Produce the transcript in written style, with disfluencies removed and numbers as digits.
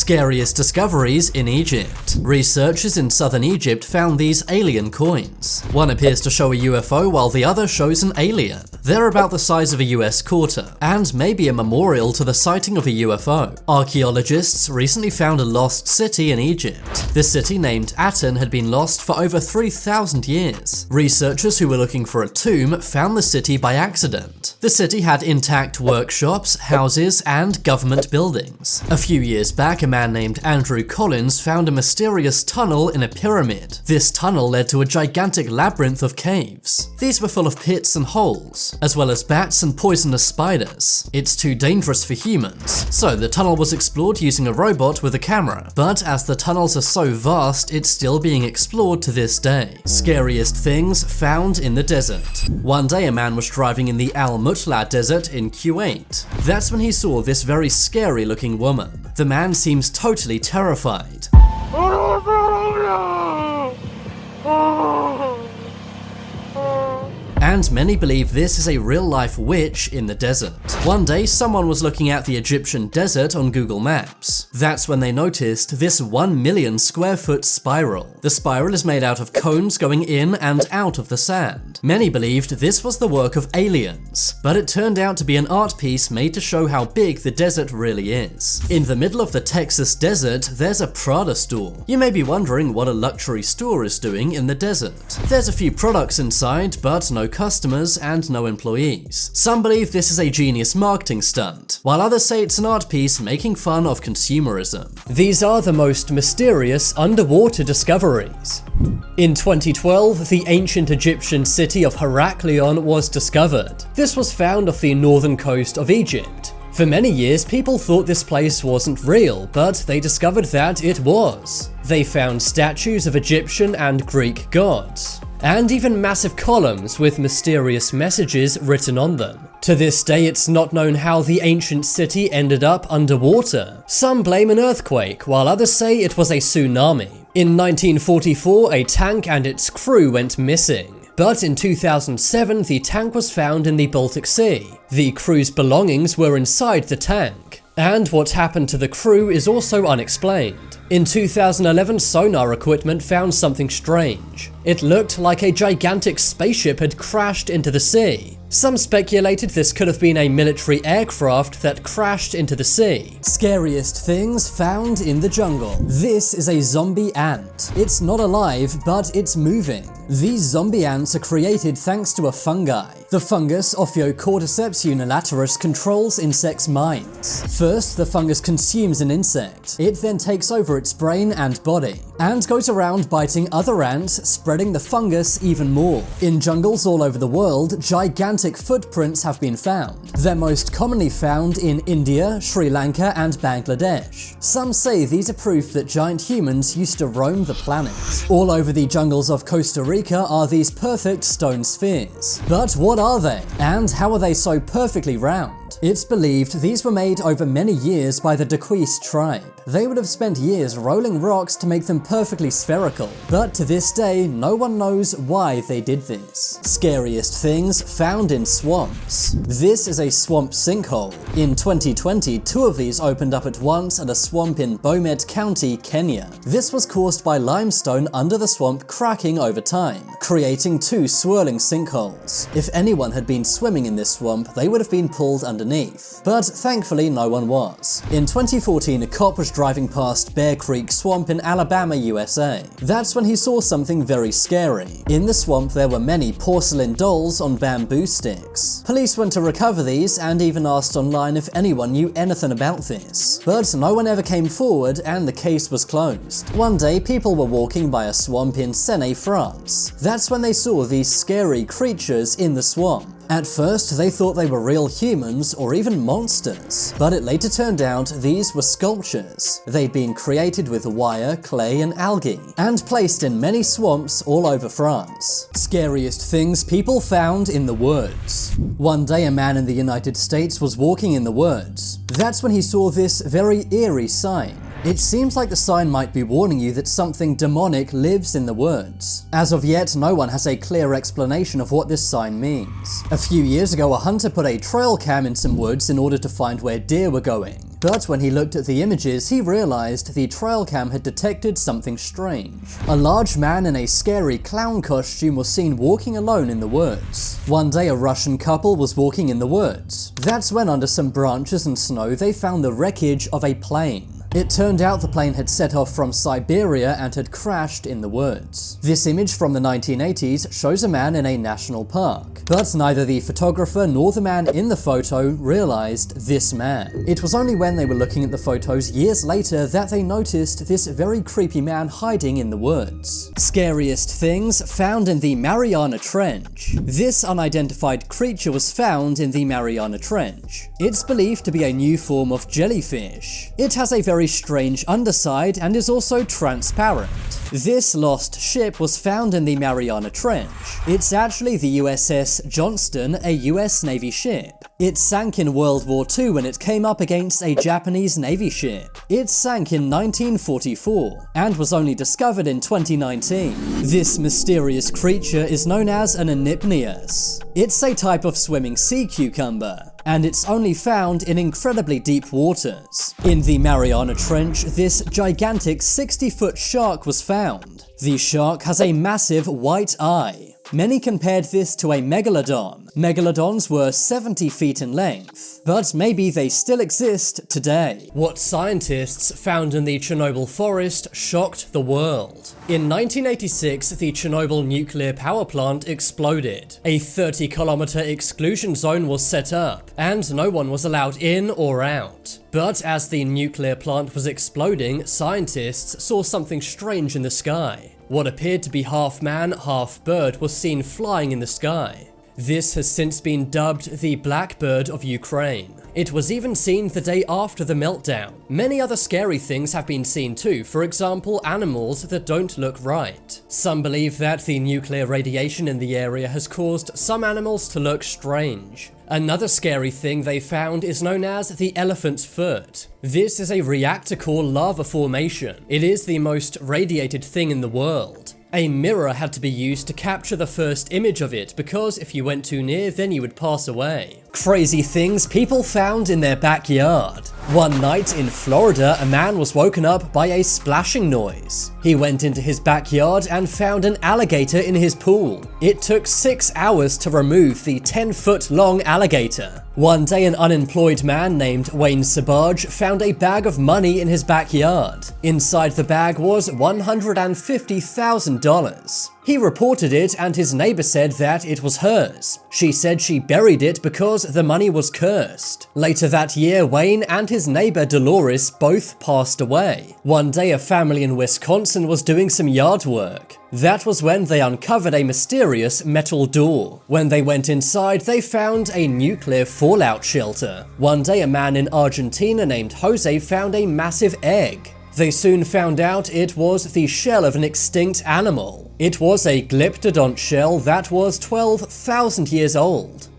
Scariest discoveries in Egypt. Researchers in southern Egypt found these alien coins. One appears to show a UFO while the other shows an alien. They're about the size of a US quarter, and maybe a memorial to the sighting of a UFO. Archaeologists recently found a lost city in Egypt. The city, named Aten, had been lost for over 3,000 years. Researchers who were looking for a tomb found the city by accident. The city had intact workshops, houses, and government buildings. A few years back, a man named Andrew Collins found a mysterious tunnel in a pyramid. This tunnel led to a gigantic labyrinth of caves. These were full of pits and holes, as well as bats and poisonous spiders. It's too dangerous for humans, so the tunnel was explored using a robot with a camera. But as the tunnels are so vast, it's still being explored to this day. Scariest things found in the desert. One day a man was driving in the Al Mutla desert in Kuwait. That's when he saw this very scary looking woman. The man seems totally terrified. And many believe this is a real-life witch in the desert. One day, someone was looking at the Egyptian desert on Google Maps. That's when they noticed this 1 million square foot spiral. The spiral is made out of cones going in and out of the sand. Many believed this was the work of aliens, but it turned out to be an art piece made to show how big the desert really is. In the middle of the Texas desert, there's a Prada store. You may be wondering what a luxury store is doing in the desert. There's a few products inside, but no customers and no employees. Some believe this is a genius marketing stunt, while others say it's an art piece making fun of consumerism. These are the most mysterious underwater discoveries. In 2012, the ancient Egyptian city of Heraklion was discovered. This was found off the northern coast of Egypt. For many years, people thought this place wasn't real, but they discovered that it was. They found statues of Egyptian and Greek gods, and even massive columns with mysterious messages written on them. To this day, it's not known how the ancient city ended up underwater. Some blame an earthquake, while others say it was a tsunami. In 1944, a tank and its crew went missing. But in 2007, the tank was found in the Baltic Sea. The crew's belongings were inside the tank, and what happened to the crew is also unexplained. In 2011, sonar equipment found something strange. It looked like a gigantic spaceship had crashed into the sea. Some speculated this could have been a military aircraft that crashed into the sea. Scariest things found in the jungle. This is a zombie ant. It's not alive, but it's moving. These zombie ants are created thanks to a fungi. The fungus Ophiocordyceps unilaterus controls insects' minds. First, the fungus consumes an insect. It then takes over its brain and body, and goes around biting other ants, spreading the fungus even more. In jungles all over the world, gigantic footprints have been found. They're most commonly found in India, Sri Lanka, and Bangladesh. Some say these are proof that giant humans used to roam the planet. All over the jungles of Costa Rica are these perfect stone spheres. But what are they? And how are they so perfectly round? It's believed these were made over many years by the Daquis tribe. They would have spent years rolling rocks to make them perfectly spherical, but to this day, no one knows why they did this. Scariest things found in swamps. This is a swamp sinkhole. In 2020, 2 of these opened up at once at a swamp in Bomet County, Kenya. This was caused by limestone under the swamp cracking over time, creating 2 swirling sinkholes. If anyone had been swimming in this swamp, they would have been pulled underneath, but thankfully no one was. In 2014, a cop was driving past Bear Creek Swamp in Alabama, USA. That's when he saw something very scary. In the swamp, there were many porcelain dolls on bamboo sticks. Police went to recover these and even asked online if anyone knew anything about this, but no one ever came forward and the case was closed. One day, people were walking by a swamp in Seine, France. That's when they saw these scary creatures in the swamp. At first, they thought they were real humans or even monsters, but it later turned out these were sculptures. They'd been created with wire, clay, and algae, and placed in many swamps all over France. Scariest things people found in the woods. One day, a man in the United States was walking in the woods. That's when he saw this very eerie sign. It seems like the sign might be warning you that something demonic lives in the woods. As of yet, no one has a clear explanation of what this sign means. A few years ago, a hunter put a trail cam in some woods in order to find where deer were going. But when he looked at the images, he realized the trail cam had detected something strange. A large man in a scary clown costume was seen walking alone in the woods. One day, a Russian couple was walking in the woods. That's when, under some branches and snow, they found the wreckage of a plane. It turned out the plane had set off from Siberia and had crashed in the woods. This image from the 1980s shows a man in a national park, but neither the photographer nor the man in the photo realized this man. It was only when they were looking at the photos years later that they noticed this very creepy man hiding in the woods. Scariest things found in the Mariana Trench. This unidentified creature was found in the Mariana Trench. It's believed to be a new form of jellyfish. It has a very strange underside and is also transparent. This lost ship was found in the Mariana Trench. It's actually the USS Johnston, a US Navy ship. It sank in World War II when it came up against a Japanese Navy ship. It sank in 1944 and was only discovered in 2019. This mysterious creature is known as an Onypnius. It's a type of swimming sea cucumber, and it's only found in incredibly deep waters. In the Mariana Trench, this gigantic 60-foot shark was found. The shark has a massive white eye. Many compared this to a megalodon. Megalodons were 70 feet in length, but maybe they still exist today. What scientists found in the Chernobyl forest shocked the world. In 1986, the Chernobyl nuclear power plant exploded. A 30-kilometer exclusion zone was set up, and no one was allowed in or out. But as the nuclear plant was exploding, scientists saw something strange in the sky. What appeared to be half man, half bird was seen flying in the sky. This has since been dubbed the Blackbird of Ukraine. It was even seen the day after the meltdown. Many other scary things have been seen too, for example, animals that don't look right. Some believe that the nuclear radiation in the area has caused some animals to look strange. Another scary thing they found is known as the elephant's foot. This is a reactor core lava formation. It is the most radiated thing in the world. A mirror had to be used to capture the first image of it because if you went too near, then you would pass away. Crazy things people found in their backyard. One night in Florida, a man was woken up by a splashing noise. He went into his backyard and found an alligator in his pool. It took 6 hours to remove the 10-foot-long alligator. One day, an unemployed man named Wayne Sabaj found a bag of money in his backyard. Inside the bag was $150,000. He reported it and his neighbor said that it was hers. She said she buried it because the money was cursed. Later that year, Wayne and his neighbor Dolores both passed away. One day, a family in Wisconsin was doing some yard work. That was when they uncovered a mysterious metal door. When they went inside, they found a nuclear fallout shelter. One day, a man in Argentina named Jose found a massive egg. They soon found out it was the shell of an extinct animal. It was a Glyptodont shell that was 12,000 years old.